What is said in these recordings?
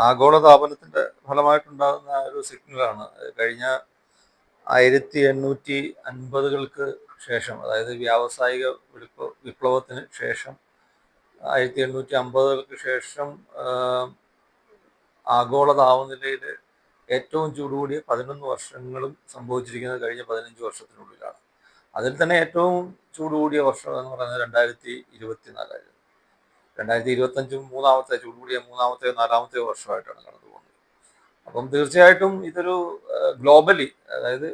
ആഗോളതാപനത്തിന്റെ ഫലമായിട്ടുണ്ടാകുന്ന ഒരു സിഗ്നലാണ് കഴിഞ്ഞ 1850-കൾക്ക് ശേഷം, അതായത് വ്യാവസായിക വിപ്ലവത്തിന് ശേഷം 1850-കൾക്ക് ശേഷം ആഗോള താപനിലയിൽ ഏറ്റവും ചൂട് കൂടിയ 11 വർഷങ്ങളും സംഭവിച്ചിരിക്കുന്നത് കഴിഞ്ഞ 15 വർഷത്തിനുള്ളിലാണ്. അതിൽ തന്നെ ഏറ്റവും ചൂട് കൂടിയ വർഷം എന്ന് പറയുന്നത് 2024ആയിരുന്നു. 2025 മൂന്നാമത്തെ ചൂട് കൂടിയ മൂന്നാമത്തെയോ നാലാമത്തെയോ വർഷമായിട്ടാണ് കടന്നു പോകുന്നത്. അപ്പം തീർച്ചയായിട്ടും ഇതൊരു ഗ്ലോബലി, അതായത്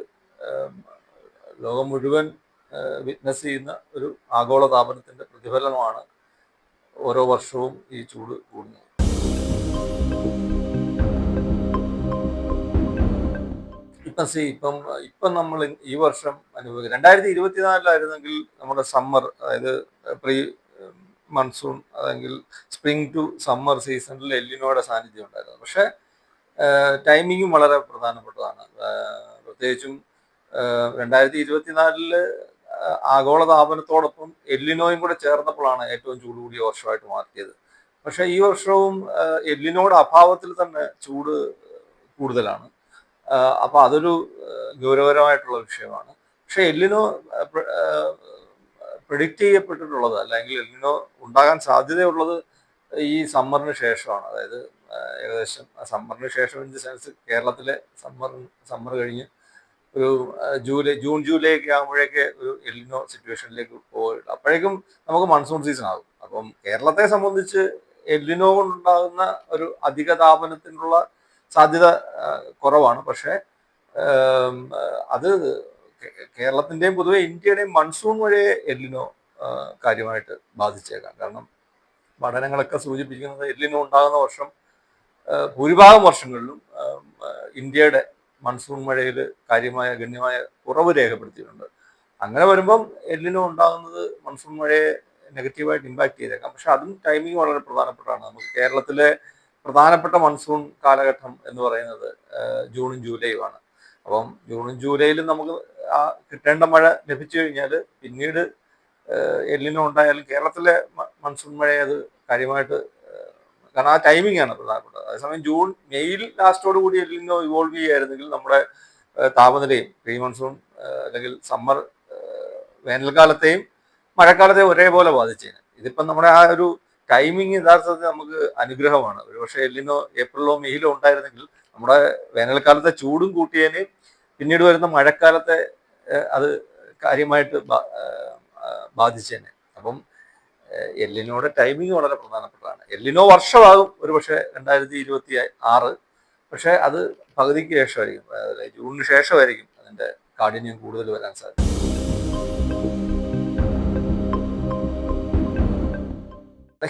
ലോകം മുഴുവൻ വിറ്റ്നസ് ചെയ്യുന്ന ഒരു ആഗോള താപനത്തിന്റെ പ്രതിഫലനമാണ് ഓരോ വർഷവും ഈ ചൂട് കൂടുന്നത്. ഇപ്പം നമ്മൾ ഈ വർഷം അനുഭവിക്കുക 2024 നമ്മുടെ സമ്മർ, അതായത് പ്രീ മൺസൂൺ അല്ലെങ്കിൽ സ്പ്രിംഗ് ടു സമ്മർ സീസണിൽ എല്ലിനോയുടെ സാന്നിധ്യം ഉണ്ടായിരുന്നു. പക്ഷേ ടൈമിങ്ങും വളരെ പ്രധാനപ്പെട്ടതാണ്. പ്രത്യേകിച്ചും 2024 ആഗോള താപനത്തോടൊപ്പം എല്ലിനോയും കൂടെ ചേർന്നപ്പോഴാണ് ഏറ്റവും ചൂട് കൂടിയ വർഷമായിട്ട് മാറ്റിയത്. പക്ഷേ ഈ വർഷവും എല്ലിനോയുടെ അഭാവത്തിൽ തന്നെ ചൂട് കൂടുതലാണ്. അപ്പോൾ അതൊരു ഗൗരവകരമായിട്ടുള്ള വിഷയമാണ്. പക്ഷെ എല്ലിനോ പ്രിഡിക്റ്റ് ചെയ്യപ്പെട്ടിട്ടുള്ളത്, അല്ലെങ്കിൽ എല്ലിനോ ഉണ്ടാകാൻ സാധ്യതയുള്ളത് ഈ സമ്മറിന് ശേഷമാണ്. അതായത് ഏകദേശം സമ്മറിന് ശേഷം ഇൻ ദി സെൻസ് കേരളത്തിലെ സമ്മർ കഴിഞ്ഞ് ഒരു ജൂൺ ജൂലൈ ഒക്കെ ആകുമ്പോഴേക്ക് ഒരു എല്ലിനോ സിറ്റുവേഷനിലേക്ക് പോയിട്ടുണ്ട്. അപ്പോഴേക്കും നമുക്ക് മൺസൂൺ സീസൺ ആകും. അപ്പം കേരളത്തെ സംബന്ധിച്ച് എല്ലിനോ കൊണ്ടുണ്ടാകുന്ന ഒരു അധിക താപനത്തിനുള്ള സാധ്യത കുറവാണ്. പക്ഷേ അത് കേരളത്തിൻ്റെയും പൊതുവെ ഇന്ത്യയുടെയും മൺസൂൺ വഴിയെ എല്ലിനോ കാര്യമായിട്ട് ബാധിച്ചേക്കാം. കാരണം പഠനങ്ങളൊക്കെ സൂചിപ്പിക്കുന്നത് എല്ലിനോ ഉണ്ടാകുന്ന വർഷം ഭൂരിഭാഗം വർഷങ്ങളിലും ഇന്ത്യയുടെ മൺസൂൺ മഴയിൽ ഗണ്യമായ കുറവ് രേഖപ്പെടുത്തിയിട്ടുണ്ട്. അങ്ങനെ വരുമ്പം എല്ലിനോ ഉണ്ടാകുന്നത് മൺസൂൺ മഴയെ നെഗറ്റീവായിട്ട് ഇമ്പാക്ട് ചെയ്തേക്കാം. പക്ഷെ അതും ടൈമിങ് വളരെ പ്രധാനപ്പെട്ടതാണ്. നമുക്ക് കേരളത്തിലെ പ്രധാനപ്പെട്ട മൺസൂൺ കാലഘട്ടം എന്ന് പറയുന്നത് ജൂണും ജൂലൈയുമാണ്. അപ്പം ജൂണും ജൂലൈയിലും നമുക്ക് കിട്ടേണ്ട മഴ ലഭിച്ചു കഴിഞ്ഞാൽ പിന്നീട് എല്ലിനോ ഉണ്ടായാലും കേരളത്തിലെ മൺസൂൺ മഴയെ അത് കാര്യമായിട്ട്, കാരണം ആ ടൈമിംഗ് ആണ് പ്രധാനപ്പെട്ടത്. അതേസമയം മെയിൽ ലാസ്റ്റോട് കൂടി എല്ലിനോ ഇവോൾവ് ചെയ്യുകയായിരുന്നെങ്കിൽ നമ്മുടെ താപനിലയും പ്രീ മൺസൂൺ അല്ലെങ്കിൽ സമ്മർ വേനൽക്കാലത്തെയും മഴക്കാലത്തെയും ഒരേപോലെ ബാധിച്ചേനെ. ഇതിപ്പം നമ്മുടെ ആ ഒരു ടൈമിങ് യഥാർത്ഥത്തിൽ നമുക്ക് അനുഗ്രഹമാണ്. ഒരുപക്ഷെ എല്ലിനോ ഏപ്രിലോ മെയിലോ ഉണ്ടായിരുന്നെങ്കിൽ നമ്മുടെ വേനൽക്കാലത്തെ ചൂടും കൂട്ടിയതിന് പിന്നീട് വരുന്ന മഴക്കാലത്തെ അത് കാര്യമായിട്ട് ബാധിച്ചേനെ. അപ്പം എല്ലിനോയുടെ ടൈമിങ് വളരെ പ്രധാനപ്പെട്ടതാണ്. എല്ലിനോ വർഷമാകും ഒരുപക്ഷെ 2026, പക്ഷെ അത് പകുതിക്ക് ശേഷമായിരിക്കും, അതായത് ജൂണിന് ശേഷമായിരിക്കും അതിന്റെ കാഠിന്യം കൂടുതൽ വരാൻ സാധ്യത.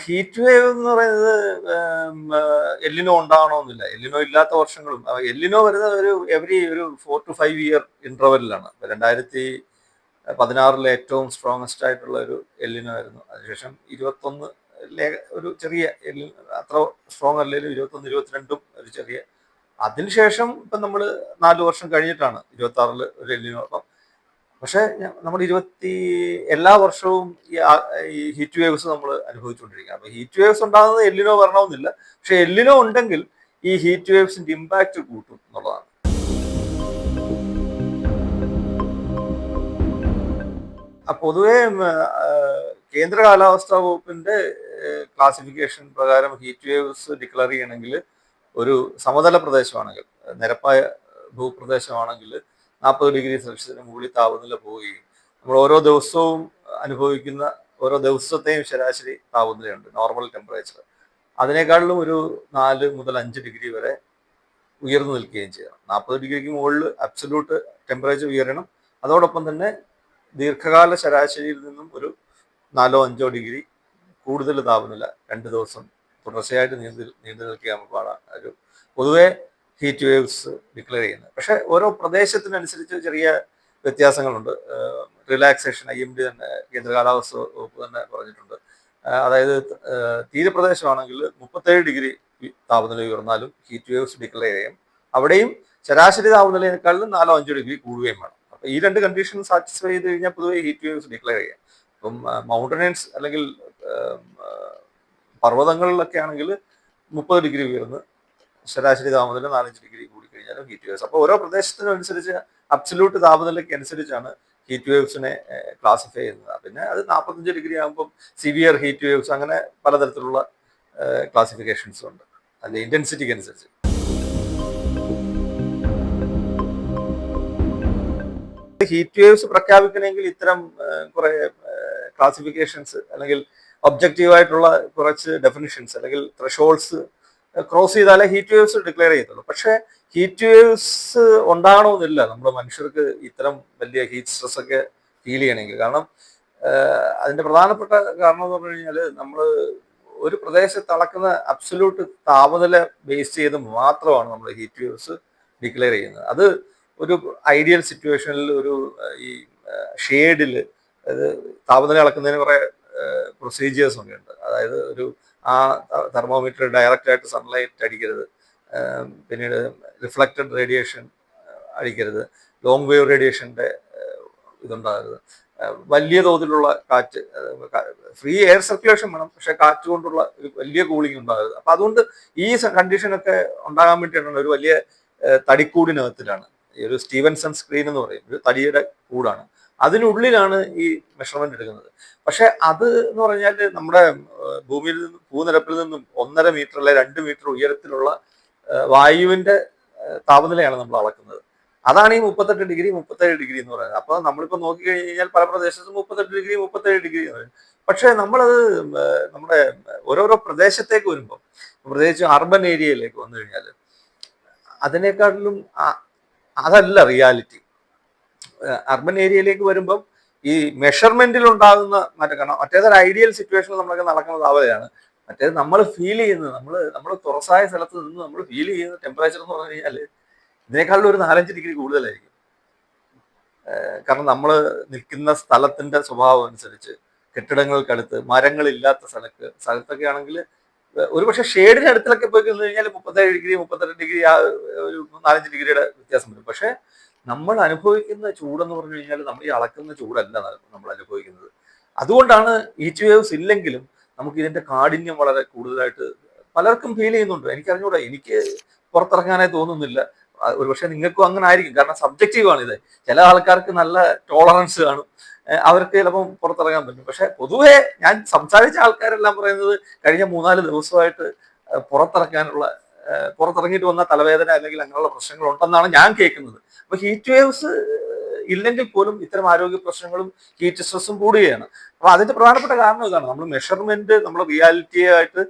ഹീറ്റ് വേവ് എന്ന് പറയുന്നത് എല്ലിനോ ഉണ്ടാകണമെന്നില്ല. എല്ലിനോ ഇല്ലാത്ത വർഷങ്ങളും, എല്ലിനോ വരുന്നത് ഒരു 4 to 5 ഇയർ ഇന്റർവെല്ലിലാണ്. 2016 ഏറ്റവും സ്ട്രോങ്ങസ്റ്റ് ആയിട്ടുള്ള ഒരു എല്ലിനോ ആയിരുന്നു. അതിനുശേഷം 21 ഒരു ചെറിയ അത്ര സ്ട്രോങ് അല്ലെങ്കിലും 21, 22 ഒരു ചെറിയ. അതിനുശേഷം ഇപ്പം നമ്മൾ 4 വർഷം കഴിഞ്ഞിട്ടാണ് 26 ഒരു എല്ലിനോ. അപ്പം പക്ഷെ നമ്മൾ എല്ലാ വർഷവും ഈ ഹീറ്റ് വേവ്സ് നമ്മൾ അനുഭവിച്ചുകൊണ്ടിരിക്കുക. അപ്പൊ ഹീറ്റ് വേവ്സ് ഉണ്ടാകുന്നത് എല്ലിനോ വരണമെന്നില്ല. പക്ഷെ എല്ലിനോ ഉണ്ടെങ്കിൽ ഈ ഹീറ്റ് വേവ്സിന്റെ ഇമ്പാക്ട് കൂട്ടും എന്നുള്ളതാണ്. പൊതുവെ കേന്ദ്ര കാലാവസ്ഥാ വകുപ്പിന്റെ ക്ലാസിഫിക്കേഷൻ പ്രകാരം ഹീറ്റ് വേവ്സ് ഡിക്ലെയർ ചെയ്യണമെങ്കിൽ ഒരു സമതല പ്രദേശമാണെങ്കിൽ, നിരപ്പായ ഭൂപ്രദേശമാണെങ്കിൽ 40 ഡിഗ്രി സെൽഷ്യസിന് മുകളിൽ താപനില പോവുകയും നമ്മൾ ഓരോ ദിവസവും അനുഭവിക്കുന്ന ഓരോ ദിവസത്തെയും ശരാശരി താപനിലയുണ്ട്, നോർമൽ ടെമ്പറേച്ചർ, അതിനേക്കാളിലും ഒരു 4 മുതൽ 5 ഡിഗ്രി വരെ ഉയർന്നു നിൽക്കുകയും ചെയ്യണം. 40 ഡിഗ്രിക്ക് മുകളിൽ അബ്സല്യൂട്ട് ടെമ്പറേച്ചർ ഉയരണം. അതോടൊപ്പം തന്നെ ദീർഘകാല ശരാശരിയിൽ നിന്നും ഒരു 4-5 ഡിഗ്രി കൂടുതൽ താപനില 2 ദിവസം തുടർച്ചയായിട്ട് നീണ്ടു നിൽക്കാൻ പാടാണ് ഒരു പൊതുവെ ഹീറ്റ് വേവ്സ് ഡിക്ലെയർ ചെയ്യുന്നത്. പക്ഷെ ഓരോ പ്രദേശത്തിനനുസരിച്ച് ചെറിയ വ്യത്യാസങ്ങളുണ്ട്. റിലാക്സേഷൻ IMD തന്നെ, കേന്ദ്ര കാലാവസ്ഥ വകുപ്പ് തന്നെ പറഞ്ഞിട്ടുണ്ട്. അതായത് തീരപ്രദേശമാണെങ്കിൽ 37 ഡിഗ്രി താപനില ഉയർന്നാലും ഹീറ്റ് വേവ്സ് ഡിക്ലെയർ ചെയ്യും. അവിടെയും ശരാശരി താപനിലയേക്കാളും 4-5 ഡിഗ്രി കൂടുകയും വേണം. അപ്പൊ ഈ 2 കണ്ടീഷൻ സാറ്റിസ്ഫൈ ചെയ്ത് കഴിഞ്ഞാൽ പൊതുവെ ഹീറ്റ് വേവ്സ് ഡിക്ലെയർ ചെയ്യാം. ഇപ്പം മൗണ്ടനേഴ്സ് അല്ലെങ്കിൽ പർവ്വതങ്ങളിലൊക്കെ ആണെങ്കിൽ 30 ഡിഗ്രി ഉയർന്ന് ശരാശരി താപനില 4-5 ഡിഗ്രി കൂടി കഴിഞ്ഞാലും ഹീറ്റ് വേവ്സ്. അപ്പോൾ ഓരോ പ്രദേശത്തിനനുസരിച്ച് അബ്സല്യൂട്ട് താപനിലയ്ക്ക് അനുസരിച്ചാണ് ഹീറ്റ് വേവ്സിനെ ക്ലാസിഫൈ ചെയ്യുന്നത്. പിന്നെ അത് 45 ഡിഗ്രി ആകുമ്പോൾ സിവിയർ ഹീറ്റ് വേവ്സ്, അങ്ങനെ പലതരത്തിലുള്ള ക്ലാസിഫിക്കേഷൻസ് ഉണ്ട് അതിന്റെ ഇന്റൻസിറ്റിക്ക് അനുസരിച്ച്. ഹീറ്റ് വേവ്സ് പ്രഖ്യാപിക്കണമെങ്കിൽ ഇത്തരം കുറെ ക്ലാസിഫിക്കേഷൻസ് അല്ലെങ്കിൽ ഒബ്ജക്റ്റീവ് ആയിട്ടുള്ള കുറച്ച് ഡെഫിനിഷൻസ് അല്ലെങ്കിൽ ത്രെഷോൾഡ്സ് ക്രോസ് ചെയ്താലേ ഹീറ്റ് വേവ്സ് ഡിക്ലെയർ ചെയ്യത്തുള്ളൂ. പക്ഷേ ഹീറ്റ് വേവ്സ് ഉണ്ടാകണമെന്നില്ല നമ്മുടെ മനുഷ്യർക്ക് ഇത്തരം വലിയ ഹീറ്റ് സ്ട്രെസ് ഒക്കെ ഫീൽ ചെയ്യണമെങ്കിൽ. കാരണം അതിന്റെ പ്രധാനപ്പെട്ട കാരണം എന്ന് പറഞ്ഞു കഴിഞ്ഞാൽ നമ്മൾ ഒരു പ്രദേശത്ത് അളക്കുന്ന അബ്സല്യൂട്ട് താപനില ബേസ് ചെയ്ത് മാത്രമാണ് നമ്മൾ ഹീറ്റ് വേവ്സ് ഡിക്ലെയർ ചെയ്യുന്നത്. അത് ഒരു ഐഡിയൽ സിറ്റുവേഷനിൽ ഒരു ഈ ഷെയ്ഡിൽ, അതായത് താപനില അളക്കുന്നതിന് കുറെ പ്രൊസീജിയേഴ്സ് ഒക്കെ ഉണ്ട്. അതായത് ഒരു ആ തെർമോമീറ്റർ ഡയറക്റ്റ് ആയിട്ട് സൺലൈറ്റ് അടിക്കരുത്, പിന്നീട് റിഫ്ലക്റ്റഡ് റേഡിയേഷൻ അടിക്കരുത്, ലോങ് വേവ് റേഡിയേഷൻ്റെ ഇതുണ്ടാകരുത്, വലിയ തോതിലുള്ള കാറ്റ്, ഫ്രീ എയർ സർക്കുലേഷൻ വേണം, പക്ഷെ കാറ്റ് കൊണ്ടുള്ള ഒരു വലിയ കൂളിംഗ് ഉണ്ടാകരുത്. അപ്പൊ അതുകൊണ്ട് ഈ കണ്ടീഷനൊക്കെ ഉണ്ടാകാൻ വേണ്ടിയിട്ടാണ് ഒരു വലിയ തടിക്കൂടിനകത്തിലാണ് ഈ ഒരു സ്റ്റീവൻസൺ സ്ക്രീൻ എന്ന് പറയും, ഒരു തടിയുടെ കൂടാണ്, അതിനുള്ളിലാണ് ഈ മെഷർമെന്റ് എടുക്കുന്നത്. പക്ഷെ അത് എന്ന് പറഞ്ഞാൽ നമ്മുടെ ഭൂമിയിൽ നിന്നും ഭൂനിരപ്പിൽ നിന്നും 1.5 മീറ്റർ അല്ലെ 2 മീറ്റർ ഉയരത്തിലുള്ള വായുവിന്റെ താപനിലയാണ് നമ്മൾ അളക്കുന്നത്. അതാണ് ഈ 38 ഡിഗ്രി 37 ഡിഗ്രി എന്ന് പറയുന്നത്. അപ്പൊ നമ്മളിപ്പോ നോക്കിക്കഴിഞ്ഞാൽ പല പ്രദേശത്തും 38 ഡിഗ്രി 37 ഡിഗ്രി എന്ന് പറയും. പക്ഷെ നമ്മളത് നമ്മുടെ ഓരോരോ പ്രദേശത്തേക്ക് വരുമ്പോൾ, പ്രത്യേകിച്ച് അർബൻ ഏരിയയിലേക്ക് വന്നു കഴിഞ്ഞാൽ അതിനേക്കാട്ടിലും അതല്ല റിയാലിറ്റി. അർബൻ ഏരിയയിലേക്ക് വരുമ്പം ഈ മെഷർമെന്റിൽ ഉണ്ടാകുന്ന മാറ്റം, കാരണം മറ്റേതൊരു ഐഡിയൽ സിറ്റുവേഷനിൽ നമ്മളൊക്കെ നടക്കുന്ന താപനിലയാണ്. മറ്റേത് നമ്മൾ ഫീൽ ചെയ്യുന്നത്, നമ്മൾ തുറസായ സ്ഥലത്ത് നിന്ന് നമ്മൾ ഫീൽ ചെയ്യുന്ന ടെമ്പറേച്ചർ എന്ന് പറഞ്ഞു കഴിഞ്ഞാൽ ഇതിനേക്കാളും ഒരു 4-5 ഡിഗ്രി കൂടുതലായിരിക്കും. കാരണം നമ്മൾ നിൽക്കുന്ന സ്ഥലത്തിന്റെ സ്വഭാവം അനുസരിച്ച്, കെട്ടിടങ്ങൾക്കടുത്ത്, മരങ്ങളില്ലാത്ത സ്ഥലത്തൊക്കെ ആണെങ്കിൽ ഒരുപക്ഷെ ഷെയ്ഡിന് അടുത്തിലൊക്കെ പോയി കഴിഞ്ഞു കഴിഞ്ഞാൽ 37 ഡിഗ്രി 38 ഡിഗ്രി ആ ഒരു 4-5 ഡിഗ്രിയുടെ വ്യത്യാസം വരും. പക്ഷെ നമ്മൾ അനുഭവിക്കുന്ന ചൂടെന്ന് പറഞ്ഞു കഴിഞ്ഞാൽ നമ്മൾ ഈ അളക്കുന്ന ചൂടല്ല നമ്മൾ അനുഭവിക്കുന്നത്. അതുകൊണ്ടാണ് ഹീറ്റ് വേവ്സ് ഇല്ലെങ്കിലും നമുക്ക് ഇതിന്റെ കാഠിന്യം വളരെ കൂടുതലായിട്ട് പലർക്കും ഫീൽ ചെയ്യുന്നുണ്ട്. എനിക്കറിഞ്ഞൂടാ, എനിക്ക് പുറത്തിറങ്ങാനായി തോന്നുന്നില്ല. ഒരുപക്ഷെ നിങ്ങൾക്കും അങ്ങനെ ആയിരിക്കും, കാരണം സബ്ജക്റ്റീവ് ആണ് ഇത്. ചില ആൾക്കാർക്ക് നല്ല ടോളറൻസ് കാണും, അവർക്ക് ചിലപ്പം പുറത്തിറങ്ങാൻ പറ്റും. പക്ഷെ പൊതുവെ ഞാൻ സംസാരിച്ച ആൾക്കാരെല്ലാം പറയുന്നത് കഴിഞ്ഞ 3-4 ദിവസമായിട്ട് പുറത്തിറങ്ങിയിട്ട് വന്ന തലവേദന അല്ലെങ്കിൽ അങ്ങനെയുള്ള പ്രശ്നങ്ങൾ ഉണ്ടെന്നാണ് ഞാൻ കേൾക്കുന്നത്. അപ്പൊ ഹീറ്റ് വേവ്സ് ഇല്ലെങ്കിൽ പോലും ഇത്തരം ആരോഗ്യ പ്രശ്നങ്ങളും ഹീറ്റ് സ്ട്രെസ്സും കൂടുകയാണ്. അപ്പൊ അതിന്റെ പ്രധാനപ്പെട്ട കാരണം ഇതാണ്, നമ്മൾ മെഷർമെന്റ് നമ്മൾ റിയാലിറ്റിയെ ആയിട്ട്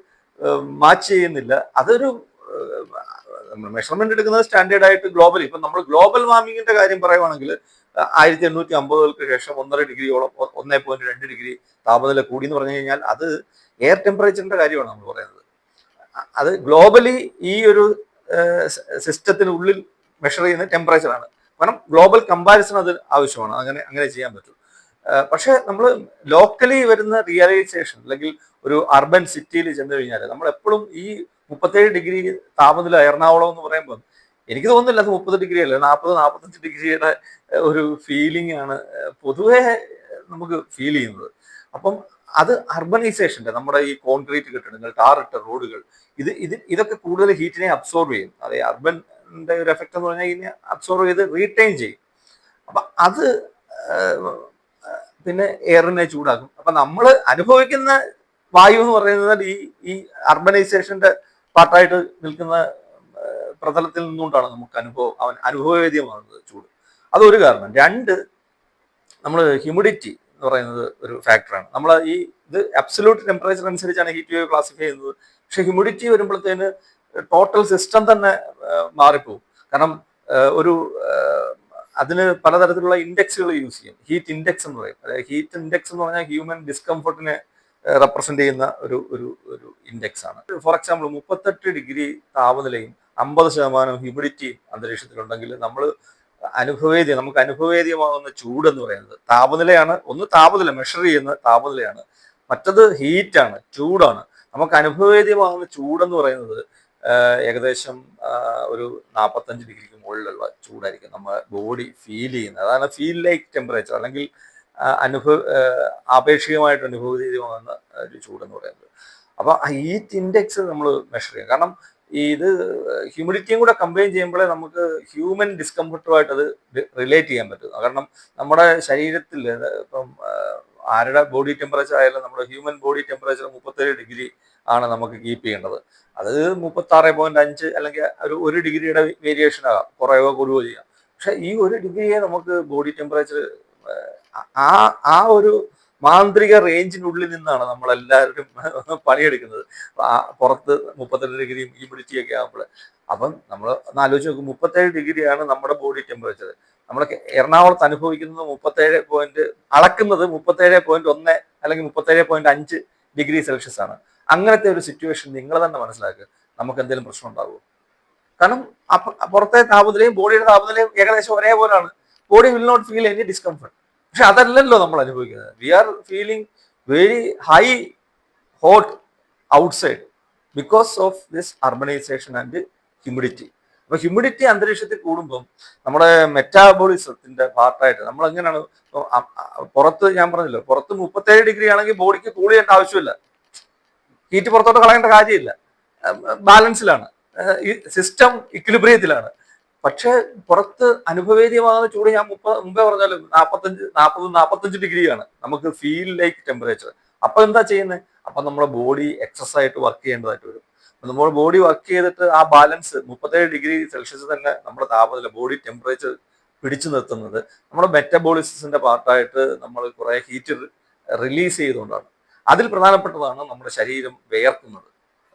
മാച്ച് ചെയ്യുന്നില്ല. അതൊരു മെഷർമെന്റ് എടുക്കുന്നത് സ്റ്റാൻഡേർഡ് ആയിട്ട് ഗ്ലോബലി, ഇപ്പൊ നമ്മൾ ഗ്ലോബൽ വാർമിങ്ങിന്റെ കാര്യം പറയുവാണെങ്കിൽ 1850-ക്ക് ശേഷം 1.5 ഡിഗ്രിയോളം 1.2 ഡിഗ്രി താപനില കൂടി എന്ന് പറഞ്ഞു കഴിഞ്ഞാൽ അത് എയർ ടെമ്പറേച്ചറിന്റെ കാര്യമാണ് നമ്മൾ പറയുന്നത്. അത് ഗ്ലോബലി ഈ ഒരു സിസ്റ്റത്തിനുള്ളിൽ മെഷർ ചെയ്യുന്ന ടെമ്പറേച്ചറാണ്. കാരണം ഗ്ലോബൽ കമ്പാരിസൺ അത് ആവശ്യമാണ്, അങ്ങനെ ചെയ്യാൻ പറ്റും. പക്ഷെ നമ്മൾ ലോക്കലി വരുന്ന റിയലൈസേഷൻ അല്ലെങ്കിൽ ഒരു അർബൻ സിറ്റിയിൽ ചെന്ന് കഴിഞ്ഞാൽ നമ്മൾ എപ്പോഴും ഈ 37 ഡിഗ്രി താപനില എറണാകുളം എന്ന് പറയുമ്പോൾ എനിക്ക് തോന്നുന്നില്ല അത് 30 ഡിഗ്രി അല്ല, 40-45 ഡിഗ്രിയുടെ ഒരു ഫീലിംഗ് ആണ് പൊതുവെ നമുക്ക് ഫീൽ ചെയ്യുന്നത്. അപ്പം അത് അർബനൈസേഷന്റെ, നമ്മുടെ ഈ കോൺക്രീറ്റ് കെട്ടിടങ്ങൾ, ടാറിട്ട റോഡുകൾ, ഇതൊക്കെ കൂടുതൽ ഹീറ്റിനെ അബ്സോർവ് ചെയ്യും. അതെ, അർബന്റെ ഒരു എഫക്റ്റ് എന്ന് പറഞ്ഞാൽ ഇതിനെ അബ്സോർവ് ചെയ്ത് റീറ്റെയിൻ ചെയ്യും. അപ്പൊ അത് പിന്നെ എയറിനെ ചൂടാക്കും. അപ്പൊ നമ്മൾ അനുഭവിക്കുന്ന വായു എന്ന് പറയുന്നത് ഈ അർബനൈസേഷന്റെ പാർട്ടായിട്ട് നിൽക്കുന്ന പ്രതലത്തിൽ നിന്നുകൊണ്ടാണ് നമുക്ക് അനുഭവവേദ്യമാകുന്നത് ചൂട്. അതൊരു കാരണം. 2, നമ്മൾ ഹ്യൂമിഡിറ്റി എന്ന് പറയുന്നത് ഒരു ഫാക്ടറാണ്. നമ്മൾ ഇത് അബ്സല്യൂട്ട് ടെമ്പറേച്ചർ അനുസരിച്ചാണ് ഹീറ്റ് വേവ് ക്ലാസിഫൈ ചെയ്യുന്നത്. പക്ഷെ ഹ്യൂമിഡിറ്റി വരുമ്പോഴത്തേന് ടോട്ടൽ സിസ്റ്റം തന്നെ മാറിപ്പോകും. കാരണം അതിന് പലതരത്തിലുള്ള ഇൻഡെക്സുകൾ യൂസ് ചെയ്യും. ഹീറ്റ് ഇൻഡെക്സ് എന്ന് പറയും. അതായത് ഹീറ്റ് ഇൻഡെക്സ് എന്ന് പറഞ്ഞാൽ ഹ്യൂമൻ ഡിസ്കംഫർട്ടിനെ റെപ്രസെന്റ് ചെയ്യുന്ന ഒരു ഇൻഡെക്സ് ആണ്. ഫോർ എക്സാമ്പിൾ 38 ഡിഗ്രി താപനിലയും 50% ഹ്യൂമിഡിറ്റിയും അന്തരീക്ഷത്തിലുണ്ടെങ്കിൽ നമുക്ക് അനുഭവേദ്യമാകുന്ന ചൂട് എന്ന് പറയുന്നത് താപനിലയാണ്. ഒന്ന് താപനില മെഷർ ചെയ്യുന്ന താപനിലയാണ്, മറ്റത് ഹീറ്റാണ്, ചൂടാണ്. നമുക്ക് അനുഭവേദ്യമാകുന്ന ചൂടെന്ന് പറയുന്നത് ഏകദേശം ഒരു 45 ഡിഗ്രിക്ക് മുകളിലുള്ള ചൂടായിരിക്കും നമ്മുടെ ബോഡി ഫീൽ ചെയ്യുന്നത്. അതാണ് ഫീൽ ലൈക്ക് ടെമ്പറേച്ചർ, അല്ലെങ്കിൽ ആപേക്ഷികമായിട്ട് അനുഭവവേദ്യമാകുന്ന ഒരു ചൂടെന്ന് പറയുന്നത്. അപ്പൊ ഹീറ്റ് ഇൻഡെക്സ് നമ്മൾ മെഷർ ചെയ്യും. കാരണം ഇത് ഹ്യൂമിഡിറ്റിയും കൂടെ കമ്പൈൻ ചെയ്യുമ്പോഴേ നമുക്ക് ഹ്യൂമൻ ഡിസ്കംഫർട്ടുമായിട്ട് അത് റിലേറ്റ് ചെയ്യാൻ പറ്റും. കാരണം നമ്മുടെ ശരീരത്തിൽ ഇപ്പം ആരുടെ ബോഡി ടെമ്പറേച്ചർ ആയാലും നമ്മുടെ ഹ്യൂമൻ ബോഡി ടെമ്പറേച്ചർ 37 ഡിഗ്രി ആണ് നമുക്ക് കീപ്പ് ചെയ്യേണ്ടത്. അത് 36.5 അല്ലെങ്കിൽ ഒരു ഡിഗ്രിയുടെ വേരിയേഷൻ ആകാം, കുറയുകയോ കൂടുകയോ ചെയ്യാം. പക്ഷെ ഈ 1 ഡിഗ്രിയെ നമുക്ക് ബോഡി ടെമ്പറേച്ചർ ആ ആ ഒരു മാന്ത്രിക റേഞ്ചിനുള്ളിൽ നിന്നാണ് നമ്മളെല്ലാവരും പണിയെടുക്കുന്നത്. പുറത്ത് 32 ഡിഗ്രിയും ഹ്യൂമിഡിറ്റിയൊക്കെ ആകുമ്പോൾ. അപ്പം നമ്മൾ ഒന്ന് ആലോചിച്ച് നോക്കും, 37 ഡിഗ്രിയാണ് നമ്മുടെ ബോഡി ടെമ്പറേച്ചർ. നമ്മൾ എറണാകുളത്ത് അനുഭവിക്കുന്നത് അളക്കുന്നത് 37.1 അല്ലെങ്കിൽ 37.5 ഡിഗ്രി സെൽഷ്യസ് ആണ്. അങ്ങനത്തെ ഒരു സിറ്റുവേഷൻ നിങ്ങൾ തന്നെ മനസ്സിലാക്കുക, നമുക്ക് എന്തെങ്കിലും പ്രശ്നം ഉണ്ടാകുമോ? കാരണം പുറത്തെ താപനിലയും ബോഡിയുടെ താപനിലയും ഏകദേശം ഒരേപോലെയാണ്. Body will not feel any discomfort. പക്ഷെ അതല്ലല്ലോ നമ്മൾ അനുഭവിക്കുന്നത്. We are feeling very high hot outside because of this urbanisation and humidity. അപ്പൊ ഹ്യൂമിഡിറ്റി അന്തരീക്ഷത്തിൽ കൂടുമ്പം നമ്മുടെ മെറ്റാബോളിസത്തിന്റെ പാർട്ടായിട്ട് നമ്മൾ എങ്ങനെയാണ് പുറത്ത്, ഞാൻ പറഞ്ഞല്ലോ, പുറത്ത് 37 ഡിഗ്രി ആണെങ്കിൽ ബോഡിക്ക് കൂൾ ചെയ്യേണ്ട ആവശ്യമില്ല, ഹീറ്റ് പുറത്തോട്ട് കളയേണ്ട കാര്യമില്ല, ബാലൻസിലാണ്, ഈ സിസ്റ്റം ഇക്വിലിബ്രിയത്തിലാണ്. പക്ഷെ പുറത്ത് അനുഭവേദ്യമാകുന്ന ചൂട് ഞാൻ മുമ്പേ പറഞ്ഞാലും 40-45 ഡിഗ്രിയാണ് നമുക്ക് ഫീൽ ലൈക്ക് ടെമ്പറേച്ചർ. അപ്പൊ എന്താ ചെയ്യുന്നത്? അപ്പൊ നമ്മുടെ ബോഡി എക്സസ് ആയിട്ട് വർക്ക് ചെയ്യേണ്ടതായിട്ട് വരും. നമ്മുടെ ബോഡി വർക്ക് ചെയ്തിട്ട് ആ ബാലൻസ് 37 ഡിഗ്രി സെൽഷ്യസ് തന്നെ നമ്മുടെ താപനില ബോഡി ടെമ്പറേച്ചർ പിടിച്ചു നിർത്തുന്നത് നമ്മുടെ മെറ്റബോളിസത്തിന്റെ പാർട്ടായിട്ട് നമ്മൾ കുറെ ഹീറ്റ് റിലീസ് ചെയ്തുകൊണ്ടാണ്. അതിൽ പ്രധാനപ്പെട്ടതാണ് നമ്മുടെ ശരീരം വിയർക്കുന്നത്.